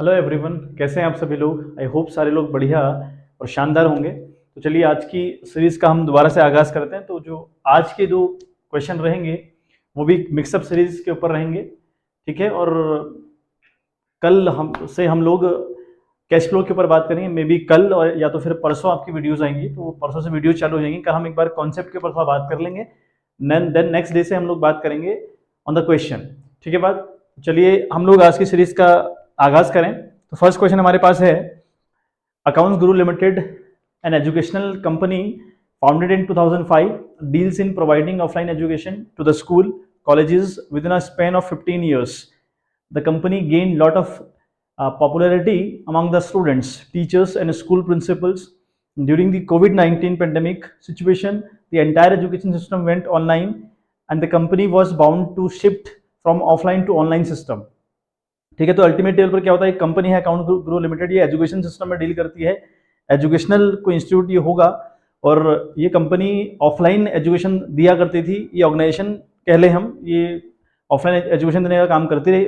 Hello everyone, कैसे हैं आप सभी लोग। आई होप सारे लोग बढ़िया और शानदार होंगे। तो चलिए आज की सीरीज़ का हम दोबारा से आगाज़ करते हैं। तो जो आज के दो क्वेश्चन रहेंगे वो भी मिक्सअप सीरीज़ के ऊपर रहेंगे, ठीक है। और कल हम लोग कैश फ्लो के ऊपर बात करेंगे। मे बी कल और या तो फिर परसों आपकी वीडियोज़ आएंगी, तो परसों से वीडियो चालू हो जाएंगी। कल हम एक बार कॉन्सेप्ट के ऊपर थोड़ा बात कर लेंगे, देन नेक्स्ट डे से हम लोग बात करेंगे ऑन द क्वेश्चन, ठीक है बात। चलिए हम लोग आज की सीरीज़ का आगाज़ करें। तो फर्स्ट क्वेश्चन हमारे पास है, accounts Guru limited, an educational company founded in 2005, deals in providing offline education to the school colleges within a span of 15 years. The company gained lot of popularity among the students, teachers and school principals. During the COVID-19 pandemic situation, the entire education system went online and the company was bound to shift from offline to online system. ठीक है। तो ultimate level पर क्या होता है, एक company है account गुरु limited, ये एजुकेशन सिस्टम में डील करती है। एजुकेशनल कोई इंस्टीट्यूट ये होगा और ये कंपनी ऑफलाइन एजुकेशन दिया करती थी। ये ऑर्गेनाइजेशन कह लें हम, ये ऑफलाइन एजुकेशन देने का काम करती रही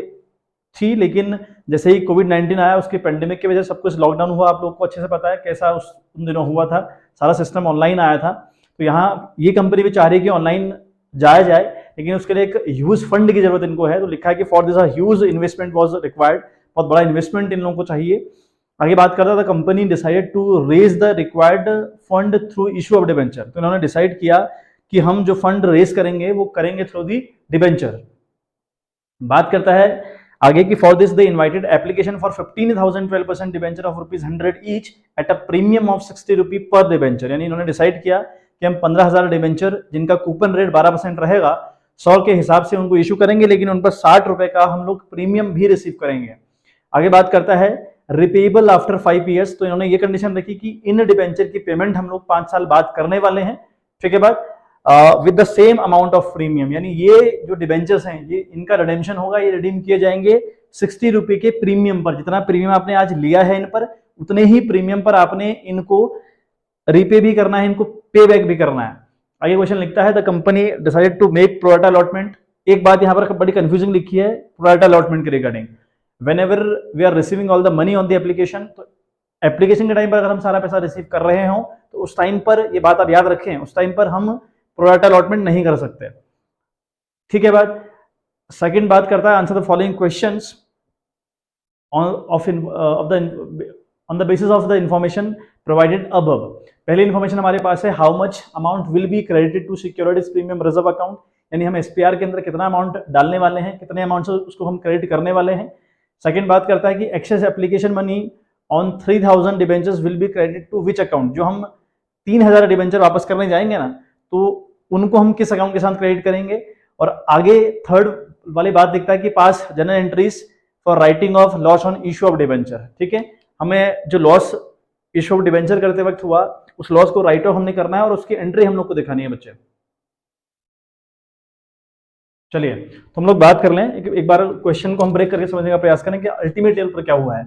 थी, लेकिन जैसे ही कोविड-19 आया, उसके पेंडेमिक की वजह से सब कुछ लॉकडाउन हुआ। आप लोग को अच्छे से पता है कैसा उन दिनों हुआ था, सारा सिस्टम ऑनलाइन आया था। तो यहाँ ये कंपनी भी चाह रही है कि ऑनलाइन जाया जाए, लेकिन उसके लिए एक ह्यूज फंड की जरूरत इनको है। तो लिखा है कि for this huge investment was required, बहुत बड़ा इन्वेस्टमेंट इन लोगों को चाहिए। आगे बात करता था, company decided to raise the required fund through issue of debenture. तो इन्होंने डिसाइड किया कि हम जो फंड रेज करेंगे वो करेंगे थ्रू दी डिबेंचर। बात करता है आगे की, for this they invited application for 15,000 12% debenture of ₹100 each at a premium of ₹60 पर डिबेंचर। यानी इन्होंने डिसाइड किया कि हम 15,000 डिबेंचर जिनका कूपन रेट 12% रहेगा, 100 के हिसाब से उनको इशू करेंगे, लेकिन उन पर ₹60 का हम लोग प्रीमियम भी रिसीव करेंगे। आगे बात करता है रिपेबल आफ्टर 5 ईयर्स। तो इन्होंने ये कंडीशन रखी कि इन डिबेंचर की पेमेंट हम लोग 5 साल बाद करने वाले हैं, ठीक है बात, with the same amount of premium. यानी ये जो डिबेंचर्स हैं, ये इनका रिडेम्पशन होगा, ये रिडीम किए जाएंगे ₹60 के प्रीमियम पर। जितना प्रीमियम आपने आज लिया है इन पर, उतने ही प्रीमियम पर आपने इनको रीपे भी करना है, इनको पे बैक भी करना है। आगे क्वेश्चन लिखता है, the company decided to make pro rata allotment. एक बात यहाँ पर बड़ी कंफ्यूजिंग लिखी है प्रोराटा अलॉटमेंट के regarding. Whenever we are receiving all the money on the application, तो एप्लीकेशन के टाइम पर अगर हम सारा पैसा रिसीव कर रहे हो, तो उस टाइम पर ये बात आप याद रखें, उस टाइम पर हम प्रोराटा अलॉटमेंट नहीं कर सकते, ठीक है बात। सेकंड बात करता है, answer the following questions on the basis of the information provided above. पहली इंफॉर्मेशन हमारे पास है, how much amount will be credited to securities premium reserve account. यानी हम एसपीआर के अंदर कितना अमाउंट डालने वाले हैं, कितने अमाउंट से उसको हम क्रेडिट करने वाले हैं। सेकंड बात करता है कि excess application money on 3,000 debentures will be credited to which account. जो हम 3,000 डिबेंचर वापस करने जाएंगे ना, तो उनको हम किस अकाउंट के साथ क्रेडिट करेंगे। और आगे थर्ड वाली बात दिखता है कि pass journal entries for writing off loss on issue of debenture, ठीक है। हमें जो लॉस इशू ऑफ डिबेंचर करते वक्त हुआ, उस लॉस को राइट ऑफ हमने करना है और उसकी एंट्री हम लोग को दिखानी है बच्चे। चलिए तो हम लोग बात कर लें, एक बार क्वेश्चन को हम ब्रेक करके समझने का प्रयास करें कि अल्टीमेट लेवल पर क्या हुआ है।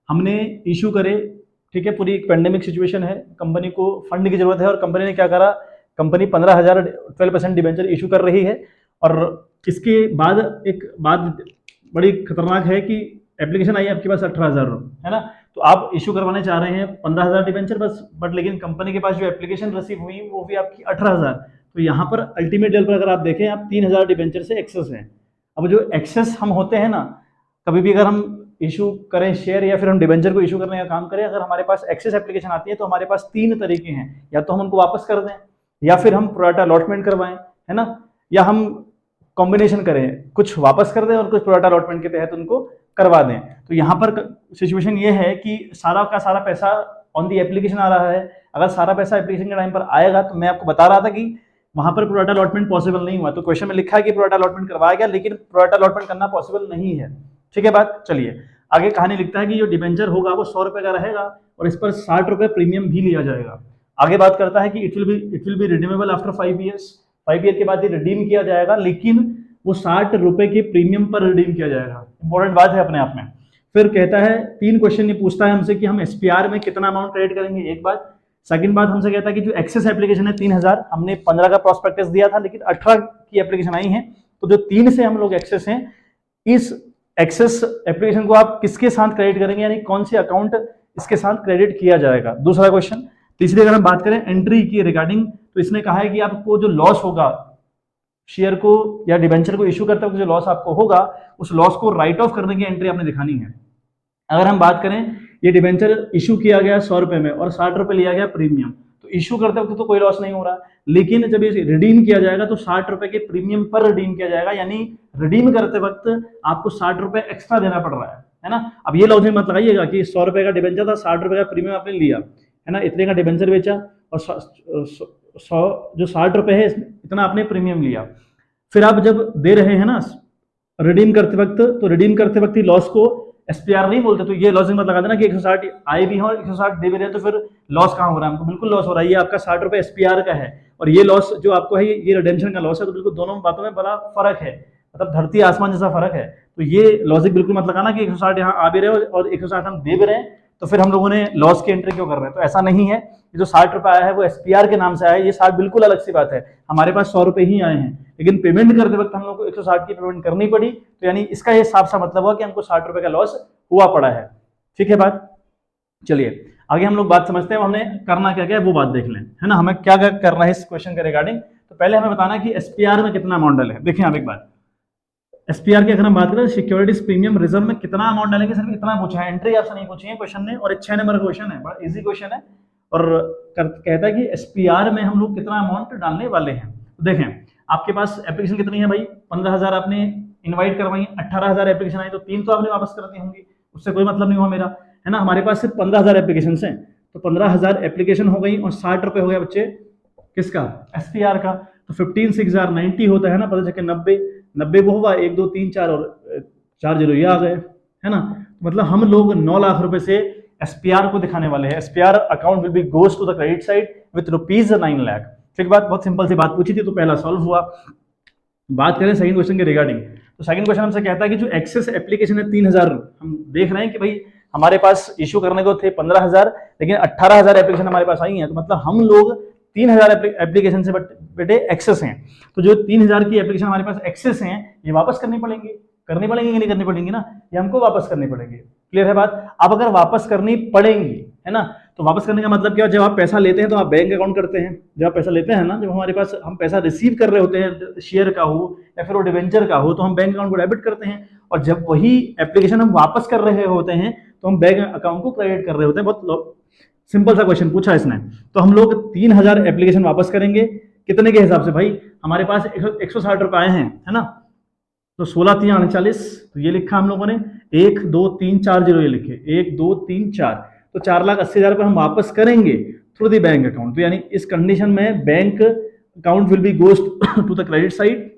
हमने इशू करे, ठीक है, पूरी एक पेंडेमिक सिचुएशन है, कंपनी को फंड की जरूरत है और कंपनी ने क्या करा, कंपनी 15,000 12% डिबेंचर इशू कर रही है। और इसके बाद एक बात बड़ी खतरनाक है कि एप्लीकेशन आई है आपके पास 18,000 है ना। तो आप इशू करवाने चाह रहे हैं 15,000 डिबेंचर बस, बट लेकिन कंपनी के पास जो एप्लीकेशन रिसीव हुई वो भी आपकी 18,000। तो यहाँ पर अल्टीमेट लेवल पर अगर आप देखें, आप 3,000 डिबेंचर से एक्सेस हैं। अब जो एक्सेस हम होते हैं ना, कभी भी अगर हम इशू करें शेयर या फिर हम डिबेंचर को इशू करने का काम करें, अगर हमारे पास एक्सेस एप्लीकेशन आती है तो हमारे पास 3 तरीके हैं, या तो हम उनको वापस कर दें, या फिर हम प्रोराटा अलॉटमेंट करवाएं, है ना, या हम कॉम्बिनेशन करें, कुछ वापस कर दें और कुछ प्रोराटा अलॉटमेंट के तहत उनको करवा दें। तो यहाँ पर सिचुएशन ये है कि सारा का सारा पैसा ऑन दी एप्लीकेशन आ रहा है। अगर सारा पैसा एप्लीकेशन के टाइम पर आएगा, तो मैं आपको बता रहा था कि वहां पर प्रोराटा अलॉटमेंट पॉसिबल नहीं हुआ। तो क्वेश्चन में लिखा है कि प्रोराटा अलॉटमेंट करवाया गया, लेकिन प्रोराटा अलॉटमेंट करना पॉसिबल नहीं है, ठीक है बात। चलिए आगे कहानी लिखता है कि जो डिबेंचर होगा वो ₹100 का रहेगा और इस पर ₹60 प्रीमियम भी लिया जाएगा। आगे बात करता है कि it will be redeemable after 5 years. 5 year के बाद ये रिडीम किया जाएगा, लेकिन वो ₹60 के प्रीमियम पर रिडीम किया जाएगा। इंपॉर्टेंट बात है अपने आप में। फिर कहता है, 3 क्वेश्चन ये पूछता है हमसे कि हम एसपीआर में कितना अमाउंट क्रेडिट करेंगे, एक बात। सेकंड बात हमसे कहता है कि जो एक्सेस एप्लीकेशन है 3,000, हमने 15 का प्रोस्पेक्टस दिया था, लेकिन 18 की एप्लीकेशन आई है, तो जो 3 से हम लोग एक्सेस हैं, इस एक्सेस एप्लीकेशन को आप किसके साथ क्रेडिट करेंगे, यानी कौन से अकाउंट इसके साथ क्रेडिट किया जाएगा। दूसरा क्वेश्चन। तीसरी अगर हम बात करें एंट्री की रिगार्डिंग, तो इसने कहा है कि आपको जो लॉस होगा शेयर को या डिबेंचर को इश्यू करते वक्त जो लॉस आपको होगा, उस लॉस को राइट ऑफ करने की एंट्री आपने दिखानी है। अगर हम बात करें ये डिबेंचर इशू किया गया 100 रुपए में और 60 रुपए लिया गया प्रीमियम, तो इशू करते वक्त तो कोई लॉस नहीं हो रहा, लेकिन जब ये रिडीम किया जाएगा तो 60 रुपए के प्रीमियम पर रिडीम किया जाएगा, यानी रिडीम करते वक्त आपको 60 रुपए एक्स्ट्रा देना पड़ रहा है ना। अब ये लॉजिक मत लगाइएगा कि 100 रुपए का डिबेंचर था, 60 रुपए का प्रीमियम आपने लिया है ना, इतने का डिबेंचर बेचा और 100 जो 60 रुपए है इतना आपने प्रीमियम लिया, फिर आप जब दे रहे हैं ना रिडीम करते वक्त, तो रिडीम करते वक्त ही लॉस को एसपीआर नहीं बोलते। तो ये लॉजिक मत लगा देना कि 160 आए भी हैं और 160 दे भी रहे हैं तो फिर लॉस कहाँ हो रहा है, हमको बिल्कुल लॉस हो रहा है। ये आपका 60 रुपए एसपीआर का है और ये लॉस जो आपको है ये रिडेम्पशन का लॉस है, तो बिल्कुल दोनों बातों में बड़ा फर्क है, मतलब धरती आसमान जैसा फर्क है। तो ये लॉजिक बिल्कुल मत लगाना कि 160 यहाँ आ भी रहे हो और 160 हम दे भी रहे हैं तो फिर हम लोगों ने लॉस की एंट्री क्यों कर रहे हैं, तो ऐसा नहीं है। ये जो 60 रुपए आया है वो एसपीआर के नाम से आया है, ये 60 बिल्कुल अलग सी बात है। हमारे पास 100 रुपए ही आए हैं, लेकिन पेमेंट करते वक्त हम लोग को 160 की पेमेंट करनी पड़ी, तो यानी इसका ये साफ सा मतलब हुआ कि हमको 60 रुपए का लॉस हुआ पड़ा है। ठीक है बात। चलिए आगे हम लोग बात समझते हैं, हमने करना क्या क्या है वो बात देख लें, है ना। हमें क्या करना है इस क्वेश्चन के रिगार्डिंग, तो पहले हमें बताना है कि एसपीआर में कितना अमाउंट डाले। देखिए आप एक बात, एसपीआर की अगर हम बात करें सिक्योरिटीज प्रीमियम रिजर्व में कितना अमाउंट डालेंगे, सिर्फ इतना पूछा है, एंट्री आपसे नहीं पूछी है क्वेश्चन ने, और 6 नंबर का क्वेश्चन है, बड़ा इजी क्वेश्चन है और कहता है कि एसपीआर में हम लोग कितना अमाउंट डालने वाले हैं। तो देखें आपके पास एप्लीकेशन कितनी है भाई, 15,000 आपने इन्वाइट करवाई, 18,000 एप्लीकेशन आई, तो 3 तो आपने वापस कर दी होंगी, उससे कोई मतलब नहीं हुआ मेरा, है ना। हमारे पास सिर्फ 15,000 एप्लीकेशन हैं, तो 15,000 एप्लीकेशन हो गई और 60 रुपए हो गया बच्चे किसका, एसपीआर का। तो 15 6 90 होता है ना, पता चले 90 वो हुआ, 1 2 3 4 और 4 जीरो ये आ गए, है ना। मतलब हम लोग 9 लाख रुपए से एसपीआर को दिखाने वाले हैं। SPR account will be goes to the credit side with ₹9 lakh. ठीक बात, बहुत सिंपल सी बात पूछी थी तो पहला सॉल्व हुआ। बात करें सेकंड क्वेश्चन के रिगार्डिंग, तो सेकंड क्वेश्चन हमसे कहता है कि जो एक्सेस एप्लीकेशन है 3,000, हम देख रहे हैं कि भाई हमारे पास इशू करने को थे 15,000, लेकिन 18,000 एप्लीकेशन हमारे पास आई हैं, तो मतलब हम लोग 3,000 एप्लीकेशन से बेटे एक्सेस हैं। तो जो 3,000 की एप्लीकेशन हमारे पास एक्सेस हैं ये वापस करनी पड़ेंगी कि नहीं करनी पड़ेंगी ना, ये हमको वापस करनी पड़ेंगी। क्लियर है बात। अब अगर वापस करनी पड़ेंगी, है ना, तो वापस करने का मतलब क्या, जब आप पैसा लेते हैं तो आप बैंक अकाउंट करते हैं, जब आप पैसा लेते हैं ना, जब हमारे पास हम पैसा रिसीव कर रहे होते हैं शेयर का हो या फिर वो डिवेंचर का हो, तो हम बैंक अकाउंट को डेबिट करते हैं, और जब वही एप्लीकेशन हम वापस कर रहे होते हैं तो हम बैंक अकाउंट को क्रेडिट कर रहे होते हैं। बहुत सिंपल सा क्वेश्चन पूछा इसने। तो हम लोग 3,000 एप्लीकेशन वापस करेंगे, कितने के हिसाब से भाई, हमारे पास 160 रुपए आए हैं, है ना, तो 16 3 48, तो ये लिखा हम लोगों ने 1 2 3 4 जीरो, ये लिखे 1 2 3 4, तो 4,80,000 रुपए हम वापस करेंगे थ्रू द बैंक अकाउंट। तो यानी इस कंडीशन में bank account will be goes to the credit side,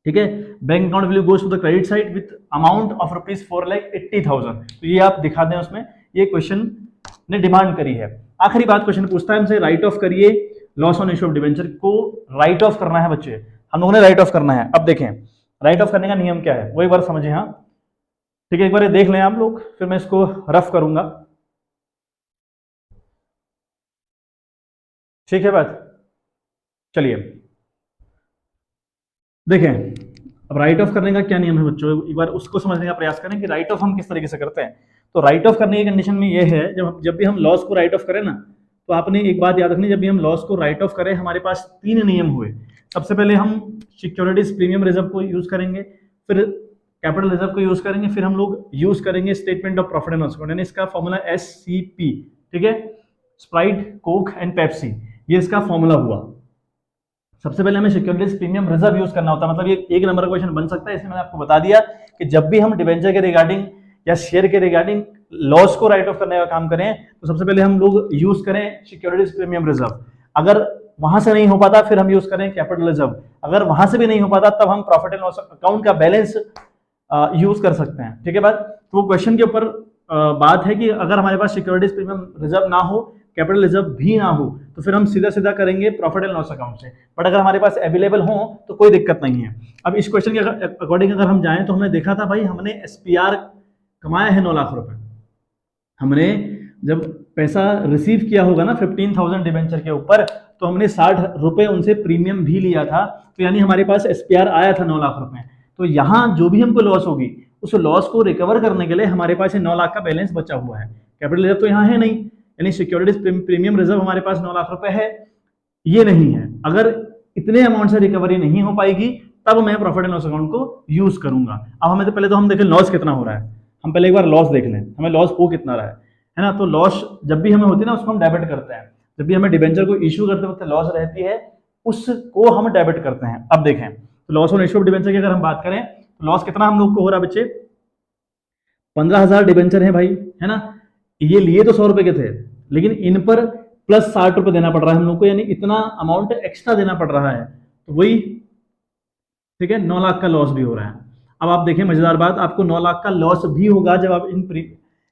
ठीक है, bank account will goes to the credit side with amount of ₹4,80,000। तो ये आप दिखा दें उसमें, ये क्वेश्चन ने डिमांड करी है। आखिरी बात क्वेश्चन पूछता है हमसे, राइट ऑफ करिए loss on issue of debenture को राइट ऑफ करना है बच्चे, हम लोगों ने राइट ऑफ करना है। अब देखें राइट ऑफ करने का नियम क्या है वो एक बार समझे, हाँ ठीक है, एक बार देख लें आप लोग, फिर मैं इसको रफ करूंगा। ठीक है बात। चलिए देखें अब राइट ऑफ करने का क्या नियम है बच्चों, एक बार उसको समझने का प्रयास करें कि राइट ऑफ हम किस तरीके से करते हैं। तो राइट ऑफ करने की कंडीशन में ये है, जब भी हम लॉस को राइट ऑफ करें ना, तो आपने एक बात याद रखनी, जब भी हम लॉस को राइट ऑफ करें हमारे पास 3 नियम हुए। सबसे पहले हम सिक्योरिटीज प्रीमियम रिजर्व को यूज करेंगे, फिर कैपिटल रिजर्व को यूज करेंगे, फिर हम लोग यूज करेंगे statement of profit and loss account, यानी इसका फॉर्मूला SCP, ठीक है, स्प्राइट कोक एंड पेप्सी, ये इसका फॉर्मूला हुआ। सबसे पहले हमें सिक्योरिटीज प्रीमियम रिजर्व यूज करना होता है, मतलब ये 1 नंबर का क्वेश्चन बन सकता है। इसमें मैंने आपको बता दिया कि जब भी हम डिवेंचर के रिगार्डिंग या शेयर के रिगार्डिंग लॉस को राइट ऑफ करने का काम करें, तो सबसे पहले हम लोग यूज करें सिक्योरिटीज प्रीमियम रिजर्व। अगर वहां से नहीं हो पाता फिर हम यूज करें कैपिटल रिजर्व, अगर वहां से भी नहीं हो पाता तब हम प्रॉफिट एंड लॉस अकाउंट का बैलेंस यूज कर सकते हैं। ठीक है बात। तो वो क्वेश्चन के ऊपर बात है कि अगर हमारे पास सिक्योरिटीज प्रीमियम रिजर्व ना हो, कैपिटल रिजर्व भी ना हो, तो फिर हम सीधा सीधा करेंगे प्रॉफिट एंड लॉस अकाउंट से। बट अगर हमारे पास अवेलेबल हो तो कोई दिक्कत नहीं है। अब इस क्वेश्चन के अकॉर्डिंग अगर हम जाएं तो हमने देखा था भाई, हमने एसपीआर कमाया है 9 लाख रुपए। हमने जब पैसा रिसीव किया होगा ना 15,000 डिबेंचर के ऊपर, तो हमने 60 रुपए उनसे प्रीमियम भी लिया था, तो यानी हमारे पास एसपीआर आया था 9 लाख रुपए। तो यहाँ जो भी हमको लॉस होगी उस लॉस को रिकवर करने के लिए हमारे पास ये 9 लाख का बैलेंस बचा हुआ है। कैपिटल रिजर्व तो यहाँ है नहीं, यानी सिक्योरिटीज प्रीमियम रिजर्व हमारे पास 9 लाख रुपए है, ये नहीं है। अगर इतने अमाउंट से रिकवरी नहीं हो पाएगी तब मैं प्रॉफिट एंड लॉस अकाउंट को यूज करूंगा। अब हमें तो पहले तो हम देखें लॉस कितना हो रहा है, हम पहले एक बार लॉस देख लें, हमें लॉस हो कितना रहा है ना। तो लॉस जब भी हमें होती है ना उसको हम डेबिट करते हैं, जब भी हमें डिबेंचर को इश्यू करते वक्त लॉस रहती है उसको हम डेबिट करते हैं। अब देखें तो loss on issue of debenture की अगर हम बात करें तो लॉस कितना हम लोग को हो रहा है बच्चे, 15,000 डिबेंचर है भाई, है ना। ये लिए तो 100 रुपए के थे, लेकिन इन पर प्लस 60 रुपए देना पड़ रहा है हम लोग को, यानी इतना अमाउंट एक्स्ट्रा देना पड़ रहा है, तो वही ठीक है 9 लाख का लॉस भी हो रहा है। अब आप देखें मजेदार बात, आपको 9 लाख का लॉस भी होगा जब आप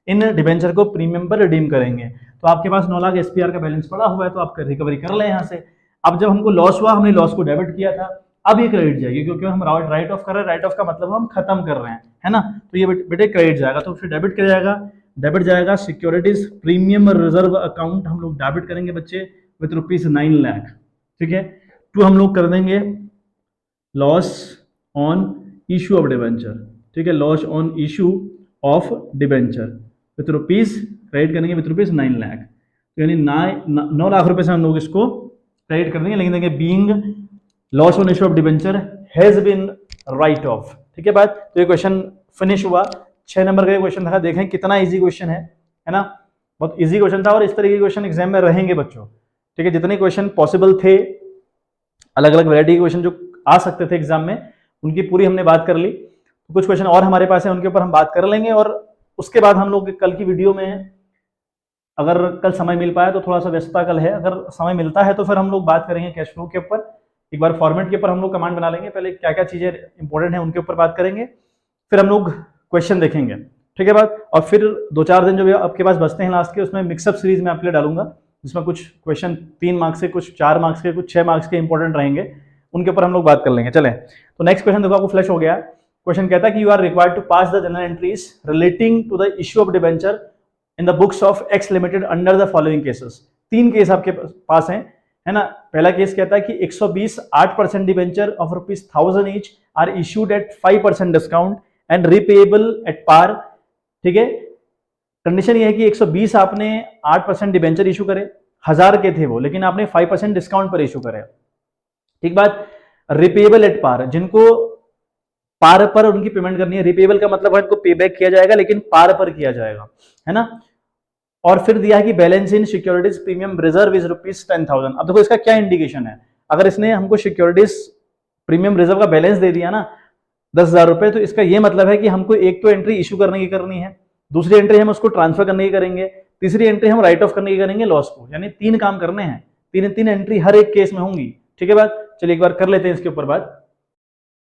इन डिबेंचर को प्रीमियम पर रिडीम करेंगे। तो आपके पास 9 लाख एसपीआर का बैलेंस पड़ा हुआ है, तो आप रिकवरी कर ले यहाँ से। अब जब हमको लॉस हुआ, हमने लॉस को डेबिट किया था, अब ये क्रेडिट जाएगी, क्योंकि हम राइट ऑफ कर रहे हैं, राइट ऑफ का मतलब हम खत्म कर रहे हैं, है ना। तो ये बेटे क्रेडिट जाएगा, तो फिर डेबिट कर जाएगा, डेबिट जाएगा सिक्योरिटीज प्रीमियम रिजर्व अकाउंट हम लोग डेबिट करेंगे बच्चे विथ ₹9 लाख, ठीक है। टू हम लोग कर देंगे loss on issue of debenture, ठीक है, loss on issue of debenture with rupees credit करेंगे विथ ₹9 लाख, तो यानी 9 लाख रुपए से हम लोग इसको क्रेडिट कर देंगे, लेकिन देंगे being loss on issue of debenture has been write off, ठीक है बात। तो ये क्वेश्चन फिनिश हुआ। 6 नंबर का क्वेश्चन था, देखें कितना इजी क्वेश्चन है ना, बहुत इजी क्वेश्चन था, और इस तरह के क्वेश्चन एग्जाम में रहेंगे बच्चों, ठीक है। जितने क्वेश्चन पॉसिबल थे, अलग अलग वैरायटी के क्वेश्चन जो आ सकते थे एग्जाम में, उनकी पूरी हमने बात कर ली। तो कुछ क्वेश्चन और हमारे पास है, उनके ऊपर हम बात कर लेंगे, और उसके बाद हम लोग कल की वीडियो में, अगर कल समय मिल पाया तो, थोड़ा सा व्यस्तता कल है, अगर समय मिलता है तो फिर हम लोग बात करेंगे कैश फ्लो के ऊपर, एक बार फॉर्मेट के ऊपर हम लोग कमांड बना लेंगे, पहले क्या क्या चीजें इंपॉर्टेंट है उनके ऊपर बात करेंगे, फिर हम लोग क्वेश्चन देखेंगे, ठीक है बात। और फिर 2-4 दिन जो भी आपके पास बचते हैं लास्ट के, उसमें मिक्सअप सीरीज में आपके लिए डालूंगा, जिसमें कुछ क्वेश्चन 3 मार्क्स के, कुछ 4 मार्क्स के, कुछ 6 मार्क्स के इंपॉर्टेंट रहेंगे, उनके ऊपर हम लोग बात कर लेंगे। चले तो नेक्स्ट क्वेश्चन देखो, आपको फ्लैश हो गया। क्वेश्चन कहता है कि you are required to pass the general entries relating to the issue of debenture in the books of X limited under the following cases. 3 case आपके पास हैं, है ना। पहला केस कहता है कि 120 8% debenture of ₹1000 each are issued at 5% discount and repayable at par, ठीक है। कंडीशन ये है कि 120 आपने 8% डिबेंचर इशू करे, 1000 के थे वो, लेकिन आपने 5% डिस्काउंट पर इशू करे, ठीक बात। रिपेएबल एट पार, जिनको पार पर उनकी पेमेंट करनी है, रिपेएबल का मतलब है इनको पे बैक किया जाएगा, लेकिन पार पर किया जाएगा, है ना। और फिर दिया है कि balance in securities premium reserve is ₹10,000। अब देखो इसका क्या इंडिकेशन है, अगर इसने हमको सिक्योरिटीज प्रीमियम रिजर्व का बैलेंस दे दिया ना 10,000 रुपए, तो इसका ये मतलब है कि हमको एक तो एंट्री इशू करने की करनी है, दूसरी एंट्री हम उसको ट्रांसफर करने की करेंगे, तीसरी एंट्री हम राइट ऑफ करने की करेंगे लॉस को, यानी 3 काम करने हैं, 3 एंट्री हर एक केस में होंगी, ठीक है बात। चलिए एक बार कर लेते हैं इसके ऊपर बात।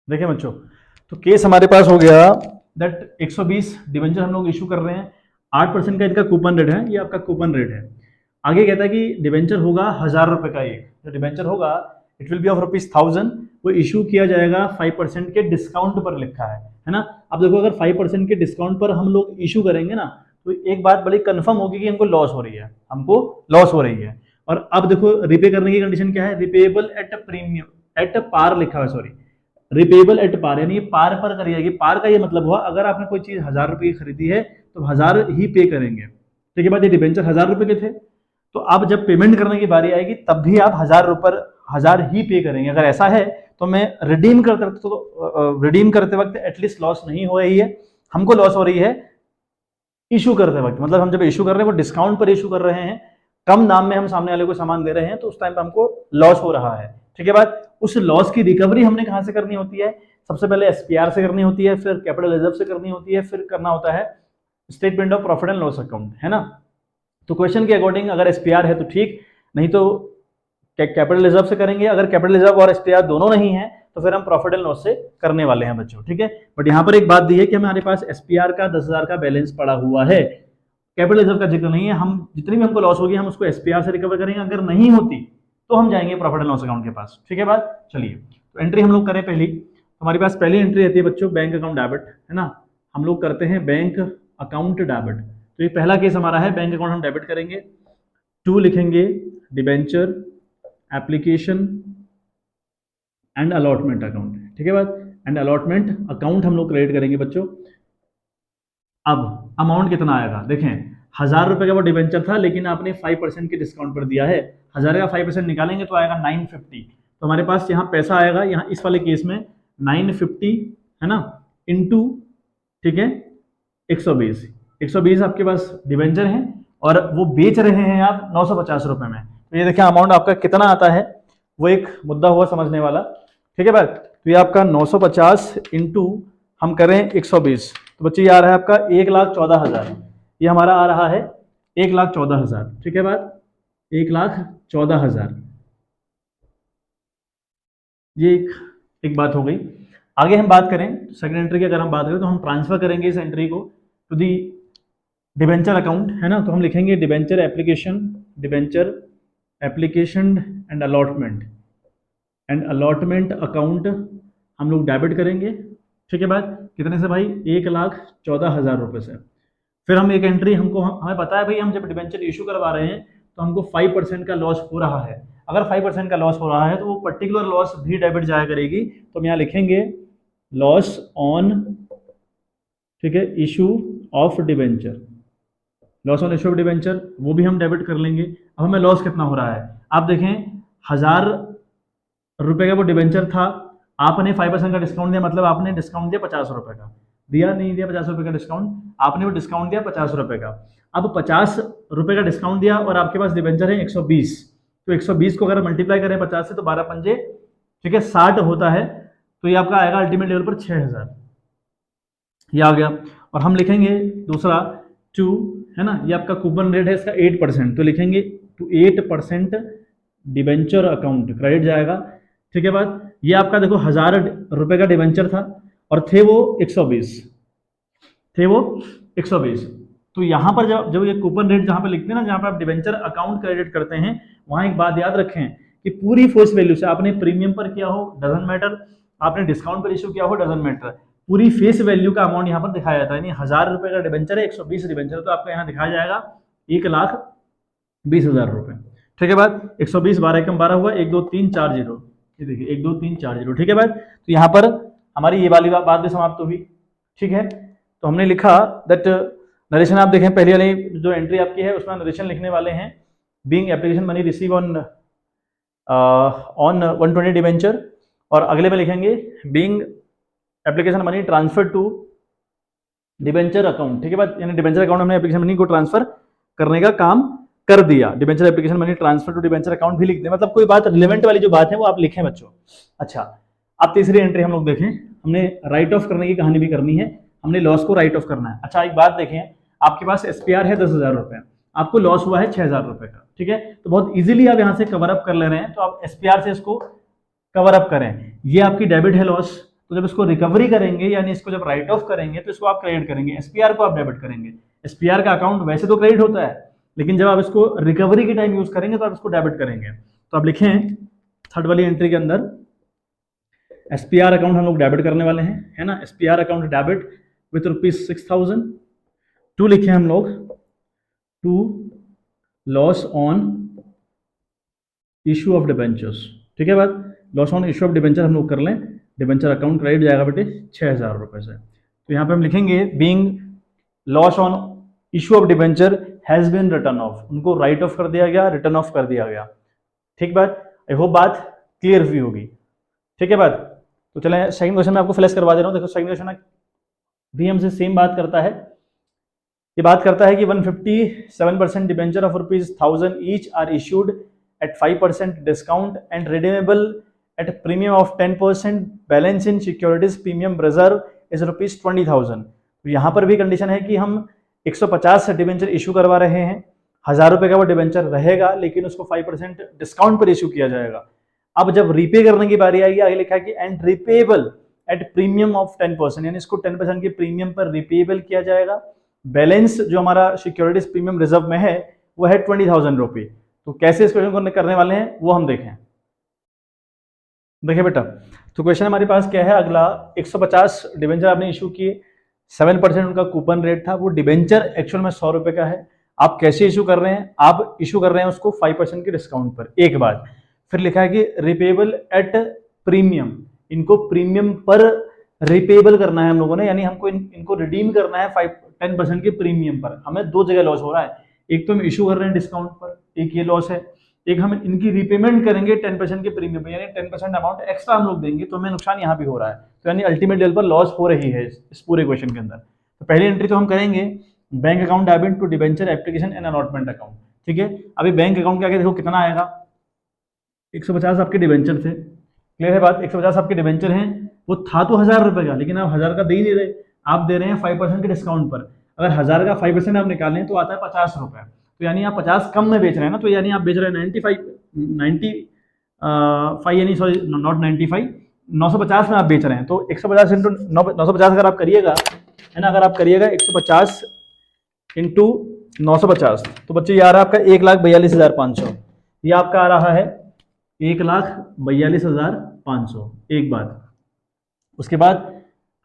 देखिए बच्चों, तो केस हमारे पास हो गया दैट 120 डिबेंचर हम लोग इशू कर रहे हैं, 8% का इनका कूपन रेट है, ये आपका कूपन रेट है। आगे कहता है कि डिबेंचर होगा 1000 रुपए का, एक जो डिबेंचर होगा इट विल बी ऑफ ₹1000, वो इशू किया जाएगा 5% के डिस्काउंट पर, लिखा है ना। अब देखो अगर 5% के डिस्काउंट पर हम लोग इशू करेंगे ना, तो एक बात बड़ी कंफर्म होगी कि हमको लॉस हो रही है, हमको लॉस हो रही है। और अब देखो रिपे करने की कंडीशन क्या है, रिपेएबल एट प्रीमियम एट पार लिखा हुआ है, सॉरी रिपेएबल एट पार, यानी पार पर करी जाएगी। पार का ये मतलब हुआ अगर आपने कोई चीज 1000 रुपए की खरीदी है तो 1000 ही पे करेंगे, ठीक है बात। ये डिबेंचर 1000 रुपए के थे, तो अब जब पेमेंट करने की बारी आएगी तब भी आप 1000 ही पे करेंगे। अगर ऐसा है तो मैं रिडीम करते वक्त एटलीस्ट लॉस नहीं हो रही है, हमको लॉस हो रही है इशू करते वक्त, मतलब हम जब इशू कर रहे हैं वो डिस्काउंट पर इशू कर रहे हैं, कम दाम में हम सामने वाले को सामान दे रहे हैं, तो उस टाइम पर हमको लॉस हो रहा है, ठीक है बात। उस लॉस की रिकवरी हमने कहां से करनी होती है, सबसे पहले एसपीआर से करनी होती है, फिर कैपिटल रिजर्व से करनी होती है, फिर करना होता है statement of profit and loss account, है ना। तो क्वेश्चन के अकॉर्डिंग अगर एसपीआर है तो ठीक, नहीं तो कैपिटल रिजर्व से करेंगे। अगर कैपिटल रिजर्व और एसपीआर दोनों नहीं है तो फिर हम प्रॉफिट एंड लॉस से करने वाले हैं बच्चों, ठीक है। बट यहाँ पर एक बात दी है कि हमारे पास एसपीआर का 10,000 का बैलेंस पड़ा हुआ है, कैपिटल रिजर्व का जिक्र नहीं है। हम जितनी भी हमको लॉस होगी हम उसको एसपीआर से रिकवर करेंगे, अगर नहीं होती तो हम जाएंगे प्रॉफिट एंड लॉस अकाउंट के पास, ठीक है बात। चलिए तो एंट्री हम लोग करें पहली, हमारे पास पहली एंट्री रहती है बच्चों बैंक अकाउंट डेबिट, है ना। हम लोग करते हैं बैंक अकाउंट डेबिट, तो ये पहला केस हमारा है, बैंक अकाउंट हम डेबिट करेंगे। 2 लिखेंगे debenture application and allotment account, ठीक है बात। एंड अलॉटमेंट अकाउंट हम लोग क्रेडिट करेंगे बच्चों अब अमाउंट कितना आएगा, देखें 1000 रुपए का वो डिबेंचर था, लेकिन आपने 5% के डिस्काउंट पर दिया है, 1000 का 5% निकालेंगे तो आएगा 950। तो हमारे पास यहाँ पैसा आएगा, यहाँ इस वाले केस में 950 है ना, इंटू, ठीक है, 120। 120 आपके पास डिबेंचर है और वो बेच रहे हैं आप 950 रुपए में। तो ये देखिए अमाउंट आपका कितना आता है, वो एक मुद्दा हुआ समझने वाला, ठीक है बात। तो ये आपका 950 इंटू हम करें 120, तो बच्चे ये आ रहा है आपका 1,14,000, ये हमारा आ रहा है 1,14,000, ठीक है बात, 1,14,000। ये एक बात हो गई। आगे हम बात करें सेकंड एंट्री की, अगर हम बात करें तो हम ट्रांसफर करेंगे इस एंट्री को टू दी डिबेंचर अकाउंट, है ना। तो हम लिखेंगे debenture application and allotment account हम लोग डेबिट करेंगे, ठीक है बात। कितने से भाई, 1,14,000 रुपये से। फिर हम एक एंट्री, हमें पता है भाई हम जब डिबेंचर इशू करवा रहे हैं तो हमको 5% का लॉस हो रहा है। अगर 5% का लॉस हो रहा है तो वो पर्टिकुलर लॉस भी डेबिट जाया करेगी। तो हम यहाँ लिखेंगे लॉस ऑन, ठीक है, issue of debenture, loss on issue of debenture, वो भी हम डेबिट कर लेंगे। अब हमें लॉस कितना हो रहा है, आप देखें 1000 रुपये का वो डिबेंचर था, आपने 5% का डिस्काउंट दिया, मतलब आपने डिस्काउंट दिया 50 रुपये का, दिया नहीं दिया 50 रुपये का डिस्काउंट, आपने वो डिस्काउंट दिया 50 रुपये का। अब 50 रुपये का डिस्काउंट दिया और आपके पास डिबेंचर है 120, तो 120 को अगर मल्टीप्लाई करें 50 से तो 12 पंजे, ठीक है, 60 होता है। तो ये आपका आएगा अल्टीमेट लेवल पर 6000, ये आ गया। और हम लिखेंगे दूसरा 2, है ना, ये आपका कूपन रेट है इसका 8%, तो लिखेंगे टू 8% डिबेंचर अकाउंट क्रेडिट जाएगा, ठीक है बात। ये आपका देखो 1000 रुपये का डिबेंचर था और थे वो 120, तो यहाँ पर जब ये कूपन रेट जहाँ पे लिखते हैं ना, जहाँ पे आप डिबेंचर अकाउंट क्रेडिट करते हैं, वहाँ एक बात याद रखें कि पूरी फेस वैल्यू से, आपने प्रीमियम पर किया हो डजंट मैटर, आपने डिस्काउंट पर इशू किया हो डजंट मैटर, पूरी फेस वैल्यू का अमाउंट यहाँ पर दिखाया जाता है। यानी 1000 रुपये का डिबेंचर है, 120 डिबेंचर, तो आपका यहाँ दिखाया जाएगा 1,20,000 रुपये, ठीक है बात। 120 12 एकम 12 हुआ, 1 2 3 4 0, ये देखिए 1 2 3 4 0, ठीक है बात। तो यहाँ पर हमारी ये वाली बात भी समाप्त हुई, ठीक है। तो हमने लिखा दैट नरेशन, आप देखें पहले वाली जो एंट्री आपकी है उसमें नरेशन लिखने वाले हैं, being application money receive on 120 debenture, और अगले में लिखेंगे being application money transfer to debenture account, ठीक है बात। यानी डिबेंचर अकाउंट हमने एप्लीकेशन मनी को ट्रांसफर करने का काम कर दिया, debenture application money transfer to debenture account भी लिख दें, मतलब कोई बात रिलेवेंट वाली जो बात है वो आप लिखें बच्चों। अच्छा, अब तीसरी एंट्री हम लोग देखें, हमने राइट ऑफ करने की कहानी भी करनी है, हमने लॉस को राइट ऑफ करना है। अच्छा, एक बात देखें, आपके पास एसपीआर है 10,000 रुपये, आपको लॉस हुआ है 6,000 रुपये का, ठीक है। तो बहुत इजीली आप यहाँ से कवर अप कर ले रहे हैं, तो आप एसपीआर से इसको कवर अप करें। ये आपकी डेबिट है लॉस, तो जब इसको रिकवरी करेंगे यानी इसको जब राइट ऑफ करेंगे तो इसको आप क्रेडिट करेंगे, एसपीआर को आप डेबिट करेंगे। एसपीआर का अकाउंट वैसे तो क्रेडिट होता है, लेकिन जब आप इसको रिकवरी के टाइम यूज करेंगे तो आप इसको डेबिट करेंगे। तो आप लिखें थर्ड वाली एंट्री के अंदर एसपीआर अकाउंट हम लोग डेबिट करने वाले हैं, है ना। SPR account debit with ₹6,000 to लिखे हम लोग to loss on issue of debentures, ठीक है बात। Loss on issue of debenture हम लोग कर लें, डिबेंचर अकाउंट क्रेडिट जाएगा बेटे 6,000 रुपये से। तो यहाँ पे हम लिखेंगे being loss on issue of debenture has been written off, उनको राइट ऑफ कर दिया गया, रिटर्न ऑफ कर दिया गया, ठीक बात। आई होप बात क्लियर हुई होगी, ठीक है बात। तो चलें सेकंड क्वेश्चन में आपको फ्लैश करवा दे रहा हूँ। देखो सेकंड क्वेश्चन भी हमसे सेम बात करता है, ये बात करता है कि 157% debenture of ₹1,000 each are issued at 5% discount and redeemable at premium of 10%, balance in securities premium reserve is ₹20,000। तो यहाँ पर भी कंडीशन है कि हम 150 डिबेंचर इशू करवा रहे हैं, 1000 रुपये का वो डिबेंचर रहेगा, लेकिन उसको 5% डिस्काउंट पर इशू किया जाएगा। अब जब रीपे करने की बारी आएगी, आगे लिखा है कि and repayable at premium of 10%, यानी इसको 10% के प्रीमियम पर रिपेबल किया जाएगा। बैलेंस जो हमारा सिक्योरिटीज प्रीमियम रिजर्व में है वो है 20,000 रुपये। तो कैसे इस क्वेश्चन को करने वाले हैं वो हम देखें। देखिए बेटा, तो क्वेश्चन हमारे पास क्या है अगला, 150 डिबेंचर आपने इशू किए, 7% उनका कूपन रेट था, वो डिबेंचर एक्चुअल में 100 रुपये का है। आप कैसे इशू कर रहे हैं, आप इशू कर रहे हैं उसको 5% के डिस्काउंट पर, एक बात। फिर लिखा है कि रिपेबल एट प्रीमियम, इनको प्रीमियम पर रिपेबल करना है हम लोगों ने, यानी हमको इनको रिडीम करना है 10% के प्रीमियम पर हमें दो जगह लॉस हो रहा है। एक तो हम इशू कर रहे हैं डिस्काउंट पर, एक ये लॉस है, एक हम इनकी रीपेमेंट करेंगे 10% के प्रीमियम पर, यानी 10% अमाउंट एक्स्ट्रा हम लोग देंगे, तो हमें नुकसान यहाँ भी हो रहा है। तो यानी अल्टीमेट लेवल पर लॉस हो रही है इस पूरे क्वेश्चन के अंदर। तो पहली एंट्री तो हम करेंगे bank account debit to debenture application and allotment account. ठीक है, अभी बैंक अकाउंट के आगे देखो कितना आएगा, 150 आपके डिबेंचर थे, क्लियर है बात, 150 आपके डिबेंचर हैं, वो था तो 1000 रुपए का, लेकिन आप 1000 का दे ही नहीं रहे, आप दे रहे हैं 5% के डिस्काउंट पर। अगर 1000 का 5% आप निकालें तो आता है 50 रुपए, तो यानी आप 50 कम में बेच रहे हैं ना, तो यानी आप बेच रहे हैं 95 यानी सॉरी नॉट 95, 950 में आप बेच रहे हैं। तो 150 इंटू 950 अगर आप करिएगा, है ना, अगर आप करिएगा 150 इंटू 950, तो बच्चे ये आ रहा है आपका 1,42,500, ये आपका आ रहा है 1,42,500। एक बात, उसके बाद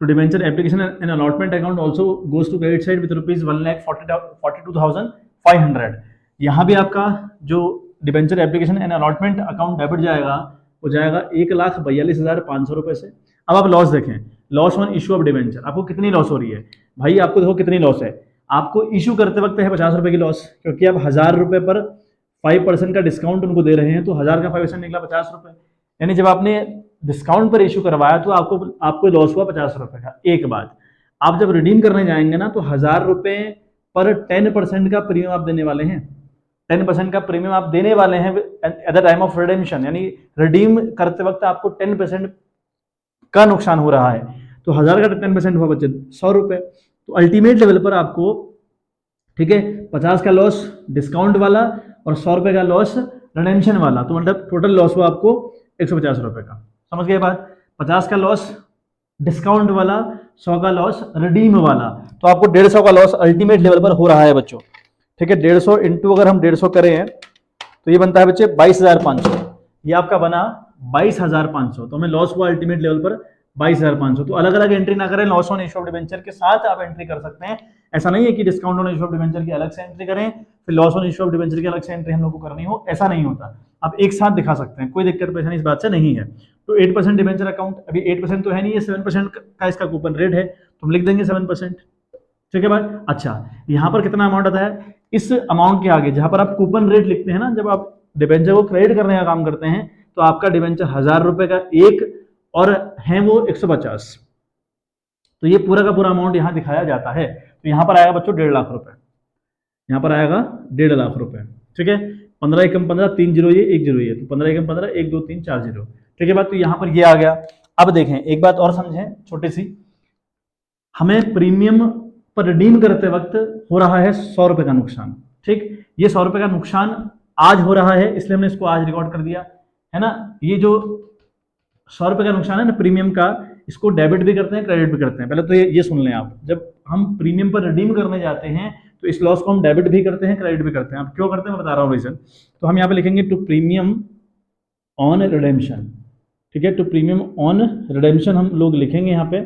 to debenture application and allotment account also goes to credit side with ₹1,42,500। यहाँ भी आपका जो debenture application and allotment account debit जाएगा, वो जाएगा 1,42,500 रुपये से। अब आप लॉस देखें, loss on issue of debenture, आपको कितनी लॉस हो रही है भाई, आपको देखो कितनी लॉस है। आपको इशू करते वक्त है 50 रुपये की लॉस, क्योंकि आप 1000 रुपये पर 5% का डिस्काउंट उनको दे रहे हैं, तो 1000 का 5% निकला 50 रुपये, यानी जब आपने डिस्काउंट पर इशू करवाया तो आपको लॉस हुआ 50 रुपये का। एक बात, आप जब रिडीम करने जाएंगे ना, तो 1000 रुपये पर 10% का प्रीमियम आप देने वाले हैं, 10% का प्रीमियम आप देने वाले हैं at the time of redemption, यानी रिडीम करते वक्त आपको 10% का नुकसान हो रहा है। तो 1000 का 10% हुआ बच्चे 100 रुपये, तो अल्टीमेट लेवल पर आपको, ठीक है, 50 का लॉस डिस्काउंट वाला और 100 रुपये का लॉस रिडेम्पशन वाला, तो मतलब टोटल लॉस हुआ आपको 150 रुपये का। समझ गए बात, 50 का लॉस डिस्काउंट वाला, 100 का लॉस रिडीम वाला, तो आपको 150 का लॉस अल्टीमेट लेवल पर हो रहा है बच्चों। ठीक है, 150 इंटू अगर हम 150 करें तो ये बनता है बच्चे 22,500, ये आपका बना 22,500, तो हमें लॉस हुआ अल्टीमेट लेवल पर 22,500। तो अलग अलग एंट्री ना करें, loss on issue of debenture के साथ आप एंट्री कर सकते हैं। ऐसा नहीं है कि discount on issue of debenture की अलग से एंट्री करें, फिर loss on issue of debenture की अलग से एंट्री हम लोग को करनी हो, ऐसा नहीं होता, आप एक साथ दिखा सकते हैं, कोई दिक्कत परेशानी इस बात से नहीं है। तो 8% डिबेंचर अकाउंट, अभी 8% तो है नहीं, ये 7% का इसका कूपन रेट है, तो हम लिख देंगे 7%। ठीक है बात, अच्छा यहाँ पर कितना अमाउंट आता है, इस अमाउंट के आगे जहां पर आप कूपन रेट लिखते हैं ना, जब आप डिबेंचर को क्रेडिट करने का काम करते हैं, तो आपका डिबेंचर 1000 रुपए का एक और है वो 150, तो ये पूरा का पूरा अमाउंट यहाँ दिखाया जाता है। तो यहाँ पर आएगा बच्चों 1.5 लाख रुपए, यहाँ पर आएगा 1.5 लाख रुपए। ठीक है, 15 एकम 15, 3 जीरो ये 1 जीरो ये, तो 15 एकम 15, 1 2 3 4 जीरो। ठीक है बात, तो यहाँ पर ये आ गया। अब देखें एक बात और समझें छोटी सी, हमें प्रीमियम पर रिडीम करते वक्त हो रहा है 100 रुपए का नुकसान। ठीक, ये 100 रुपए का नुकसान आज हो रहा है, इसलिए हमने इसको आज रिकॉर्ड कर दिया है ना। ये जो 100 रुपए का नुकसान है ना प्रीमियम का, इसको डेबिट भी करते हैं क्रेडिट भी करते हैं। पहले तो ये सुन लें आप, जब हम प्रीमियम पर रिडीम करने जाते हैं तो इस लॉस को हम डेबिट भी करते हैं क्रेडिट भी करते हैं। आप क्यों करते हैं मैं बता रहा हूँ रीजन। तो हम यहाँ पे लिखेंगे टू प्रीमियम ऑन रिडेम्पशन। ठीक है, टू प्रीमियम ऑन रिडेम्पशन हम लोग लिखेंगे यहाँ पे,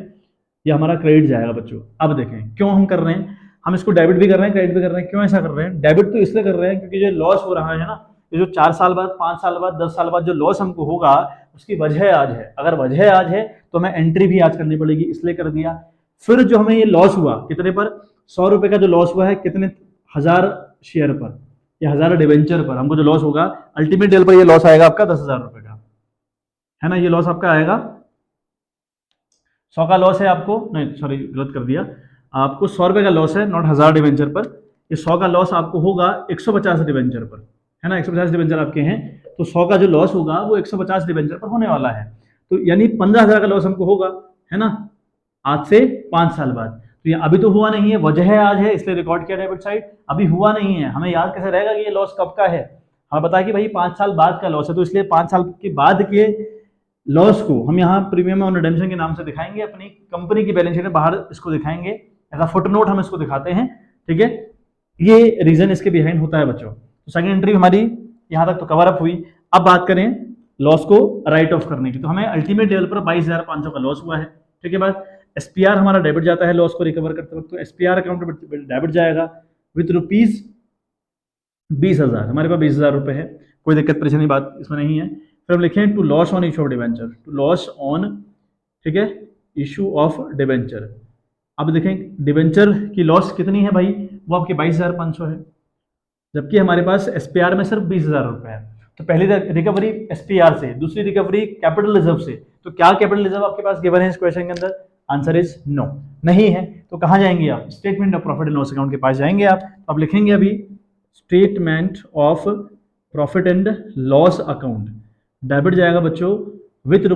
ये हमारा क्रेडिट जाएगा बच्चों। अब देखें क्यों हम कर रहे हैं, हम इसको डेबिट भी कर रहे हैं क्रेडिट भी कर रहे हैं। क्यों ऐसा कर रहे हैं, डेबिट तो इसलिए कर रहे हैं क्योंकि जो लॉस हो रहा है ना, ये जो 4 साल बाद 5 साल बाद 10 साल बाद जो लॉस हमको होगा, उसकी वजह आज है। अगर वजह आज है तो हमें एंट्री भी आज करनी पड़ेगी, इसलिए कर दिया। फिर जो हमें ये लॉस हुआ कितने पर, 100 रुपए का जो लॉस हुआ है कितने, 1000 शेयर पर या 1000 डिवेंचर पर हमको जो लॉस होगा, अल्टीमेट डेल पर ये लॉस आएगा आपका 10,000 रुपए का, है ना। ये लॉस आपका आएगा 100 का लॉस है आपको, नहीं सॉरी गलत कर दिया, आपको 100 रुपए का लॉस है, नॉट 1000 डिवेंचर पर। ये 100 का लॉस आपको होगा 150 डिवेंचर पर, है ना। 150 डिवेंचर आपके हैं, तो 100 का जो लॉस होगा वो 150 डिवेंचर पर होने वाला है। तो यानी 15,000 का लॉस हमको होगा, है ना, आज से 5 साल बाद। तो ये अभी तो हुआ नहीं है, वजह है आज है, इसलिए रिकॉर्ड किया डेबिट साइड। अभी हुआ नहीं है, हमें याद कैसे रहेगा कि ये लॉस कब का है, हमें पता है कि भाई 5 साल बाद का लॉस है, तो इसलिए 5 साल के बाद के लॉस को हम यहाँ प्रीमियम और रिडेम्पशन के नाम से दिखाएंगे, अपनी कंपनी की बैलेंस शीट में बाहर इसको दिखाएंगे, ऐसा फुटनोट हम इसको दिखाते हैं। ठीक है, ये रीजन इसके बिहाइंड होता है बच्चों। तो सेकंड एंट्री हमारी यहाँ तक तो कवर अप हुई। अब बात करें लॉस को राइट ऑफ करने की, तो हमें अल्टीमेट लेवल पर 22,500 का लॉस हुआ है। ठीक है बात, एसपीआर हमारा डेबिट जाता है लॉस को रिकवर करते वक्त, तो एसपीआर अकाउंट डेबिट जाएगा विथ रुपीज 20,000, हमारे पास 20,000 रुपए है, कोई दिक्कत परेशानी बात इसमें नहीं है। फिर हम लिखें to loss on issue of debenture, to loss on, ठीक है, इशू ऑफ डिवेंचर, अब देखें डिबेंचर की लॉस कितनी है भाई, वो आपकी 22,500 है, जबकि हमारे पास एसपीआर में सिर्फ 20,000 रुपए है। तो पहली रिकवरी एसपीआर से, दूसरी रिकवरी कैपिटल रिजर्व से। तो क्या कैपिटल रिजर्व आपके पास गिवन है इस क्वेश्चन के अंदर? आंसर इज नो, नहीं है। तो कहां जाएंगे आप? Statement of profit and loss account के पास जाएंगे आप। तो आप लिखेंगे अभी statement of profit and loss account, debit जाएगा बच्चों विथ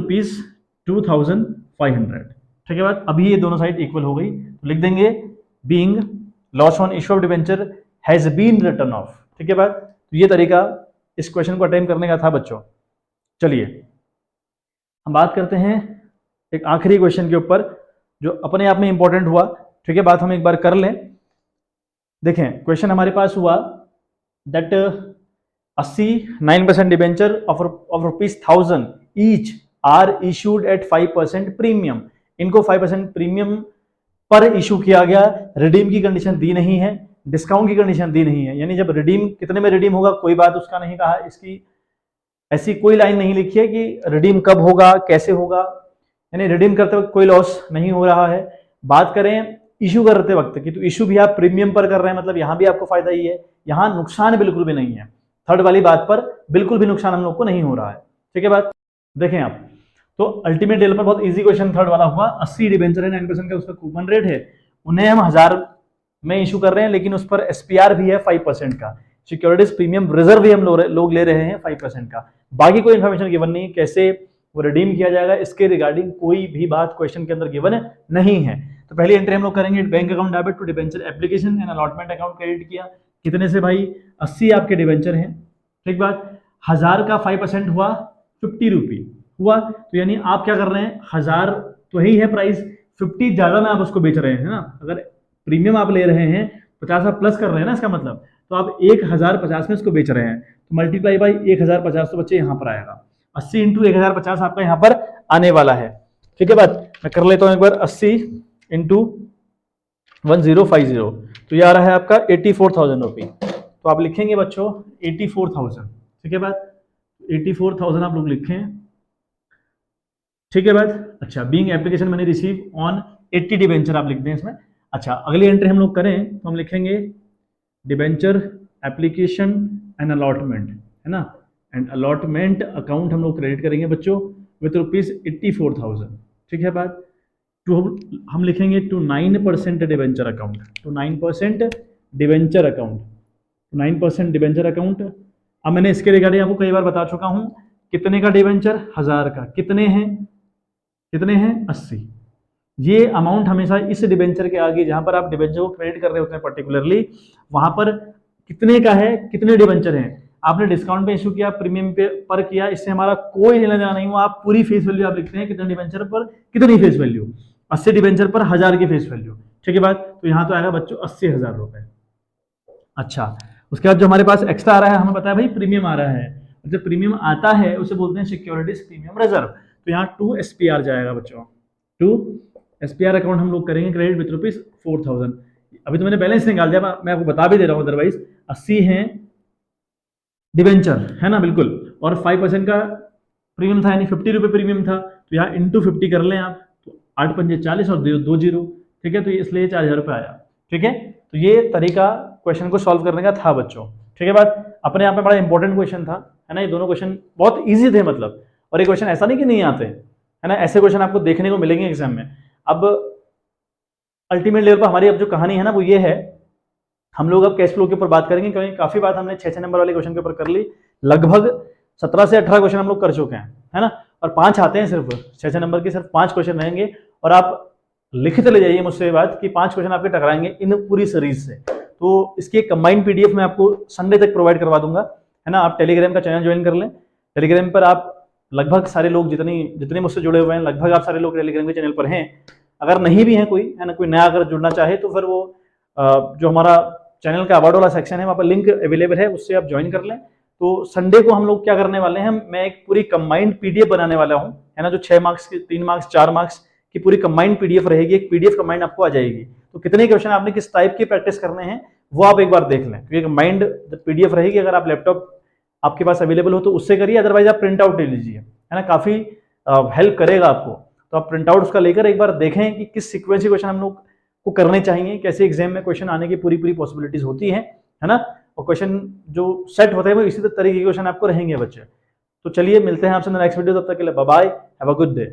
₹2,500। ठीक है बात, अभी ये दोनों साइड इक्वल हो गई, तो लिख देंगे being loss on issue of debenture has been written off. ठीक है बात, तो ये तरीका इस क्वेश्चन को अटेम्प्ट करने का था बच्चों। चलिए हम बात करते हैं एक आखिरी क्वेश्चन के ऊपर जो अपने आप में इंपॉर्टेंट हुआ। ठीक है बात, हम एक बार कर लें। देखें क्वेश्चन हमारे पास हुआ that 89% debenture of ₹1,000 each are issued at 5% premium. इनको 5% प्रीमियम पर इशू किया गया, रिडीम की कंडीशन दी नहीं है, डिस्काउंट की कंडीशन दी नहीं है, यानी जब रिडीम कितने में रिडीम होगा कोई बात उसका नहीं कहा, इसकी ऐसी कोई लाइन नहीं लिखी है कि रिडीम कब होगा कैसे होगा, यानी रिडीम करते वक्त कोई लॉस नहीं हो रहा है। बात करें इशू करते वक्त की, तो इशू भी आप प्रीमियम पर कर रहे हैं, मतलब यहां भी आपको फायदा ही है, यहां नुकसान बिल्कुल भी नहीं है। थर्ड वाली बात पर बिल्कुल भी नुकसान हम लोग को नहीं हो रहा है। ठीक है बात, देखें आप, तो अल्टीमेट डेल पर बहुत इजी क्वेश्चन थर्ड वाला हुआ। 80 डिबेंचर है, 9% का उसका कूपन रेट है, उन्हें हम 1000 में इशू कर रहे हैं, लेकिन उस पर एसपीआर भी है 5% का, सिक्योरिटीज प्रीमियम रिजर्व भी हम लोग ले रहे हैं 5% का। बाकी कोई इन्फॉर्मेशन गिवन नहीं, कैसे वो रिडीम किया जाएगा इसके रिगार्डिंग कोई भी बात क्वेश्चन के अंदर गिवन नहीं है। तो पहली एंट्री हम लोग करेंगे, bank account debit to debenture application and allotment account credit किया। कितने से भाई? 80 आपके डिबेंचर हैं। ठीक बात, 1000 का 5% हुआ 50 रुपी हुआ, तो यानी आप क्या कर रहे हैं, 1000 तो ही है प्राइस, 50 ज्यादा में आप उसको बेच रहे हैं, है ना। अगर प्रीमियम आप ले रहे हैं 50 आप प्लस कर रहे हैं ना, इसका मतलब तो आप 1050 में इसको बेच रहे हैं, तो मल्टीप्लाई बाई 1050 तो बच्चे यहाँ पर आएगा, 80 इंटू 1050 आपका यहाँ पर आने वाला है। ठीक है बात, मैं कर लेता हूँ एक बार, 80 इंटू 1050, तो ये आ रहा है आपका 84,000 रुपी। तो आप लिखेंगे बच्चों 84,000। ठीक है बात, 84,000 आप लोग लिखें। ठीक है बात, अच्छा being application money receive on 80 debenture आप लिख दें इसमें। अच्छा अगली एंट्री हम लोग करें तो हम लिखेंगे डिबेंचर एप्लीकेशन एंड अलॉटमेंट, है ना, एंड अलॉटमेंट अकाउंट हम लोग क्रेडिट करेंगे बच्चों विथ ₹84,000। ठीक है बात, टू हम लिखेंगे to 9% debenture account, to 9% debenture account, 9% debenture account. अब मैंने इसके रिगार्डिंग आपको कई बार बता चुका हूं, कितने का डिबेंचर, 1000 का, कितने हैं 80। ये अमाउंट हमेशा इस डिबेंचर के आगे जहां पर आप डिबेंचर को क्रेडिट कर रहे होते हैं पर्टिकुलरली, वहां पर कितने का है, कितने डिबेंचर हैं, आपने डिस्काउंट पे इशू किया, प्रीमियम पे पर किया, इससे हमारा कोई लेना देना नहीं हुआ। आप पूरी फेस वैल्यू आप लिखते हैं, कितने डिबेंचर पर कितनी फेस वैल्यू, 80 डिबेंचर पर 1000 की फेस वैल्यू। ठीक है बात, तो यहाँ तो आएगा बच्चों 80,000 रुपए। अच्छा उसके बाद जो हमारे पास एक्स्ट्रा आ रहा है, हमें पता है भाई प्रीमियम आ रहा है, जब प्रीमियम आता है उसे बोलते हैं सिक्योरिटीज प्रीमियम रिजर्व। तो यहाँ 2 SPR जाएगा बच्चों, 2 SPR अकाउंट हम लोग करेंगे क्रेडिट विथ ₹4,000। अभी तो मैंने बैलेंस निकाल दिया, मैं आपको बता भी दे रहा हूँ, अदरवाइज 80 हैं डिबेंचर, है ना बिल्कुल, और 5% का प्रीमियम था, यानी 50 रुपये प्रीमियम था, तो यहाँ इंटू 50 कर लें आप, तो 8 पंजे 40 और 2 जीरो। ठीक है, तो इसलिए 4,000 रुपये आया। ठीक है, तो ये तरीका क्वेश्चन को सॉल्व करने का था बच्चों। ठीक है बात, अपने आप में बड़ा इंपॉर्टेंट क्वेश्चन था, है ना, ये दोनों क्वेश्चन बहुत ईजी थे मतलब, और ये क्वेश्चन ऐसा नहीं कि नहीं आते, है ना, ऐसे क्वेश्चन आपको देखने को मिलेंगे एग्जाम में। अब अल्टीमेट लेवल पर हमारी अब जो कहानी है ना वो ये है, हम लोग अब कैश फ्लो के ऊपर बात करेंगे, क्योंकि काफी बात हमने 6 नंबर वाले क्वेश्चन के ऊपर कर ली, लगभग 17 से 18 क्वेश्चन हम लोग कर चुके हैं, है ना, और 5 आते हैं सिर्फ 6 नंबर के, सिर्फ 5 क्वेश्चन रहेंगे, और आप लिखते ले जाइए मुझसे बात कि 5 क्वेश्चन आपके टकराएंगे इन पूरी सीरीज से। तो इसकी कंबाइंड PDF मैं आपको संडे तक प्रोवाइड करवा दूंगा, है ना। आप टेलीग्राम का चैनल ज्वाइन कर लें, टेलीग्राम पर आप लगभग सारे लोग जितने मुझसे जुड़े हुए हैं, लगभग आप सारे लोग टेलीग्राम के चैनल पर हैं। अगर नहीं भी हैं कोई, है ना, कोई नया अगर जुड़ना चाहे तो फिर वो जो हमारा चैनल का अवार्ड वाला सेक्शन है वहाँ पर लिंक अवेलेबल है, उससे आप ज्वाइन कर लें। तो संडे को हम लोग क्या करने वाले हैं, मैं एक पूरी कंबाइंड PDF बनाने वाला हूँ, है ना, जो 6 मार्क्स की, 3 मार्क्स 4 मार्क्स की पूरी कंबाइंड PDF रहेगी, एक PDF कंबाइंड आपको आ जाएगी। तो कितने क्वेश्चन आपने किस टाइप की प्रैक्टिस करने हैं वो आप एक बार देख लें, क्योंकि कंबाइंड PDF रहेगी, अगर आप लैपटॉप आपके पास अवेलेबल हो तो उससे करिए, अदरवाइज आप प्रिंट आउट ले लीजिए, है ना, काफी हेल्प करेगा आपको। तो आप प्रिंट आउट उसका लेकर एक बार देखें कि किस सीक्वेंस के क्वेश्चन हम लोग को करने चाहिए, कैसे एग्जाम में क्वेश्चन आने की पूरी पूरी पॉसिबिलिटीज होती है ना। और क्वेश्चन जो सेट होते हैं वो इसी तरीके के क्वेश्चन आपको रहेंगे बच्चे। तो चलिए मिलते हैं आपसे नेक्स्ट वीडियो, तब तक के लिए bye bye, have a good day.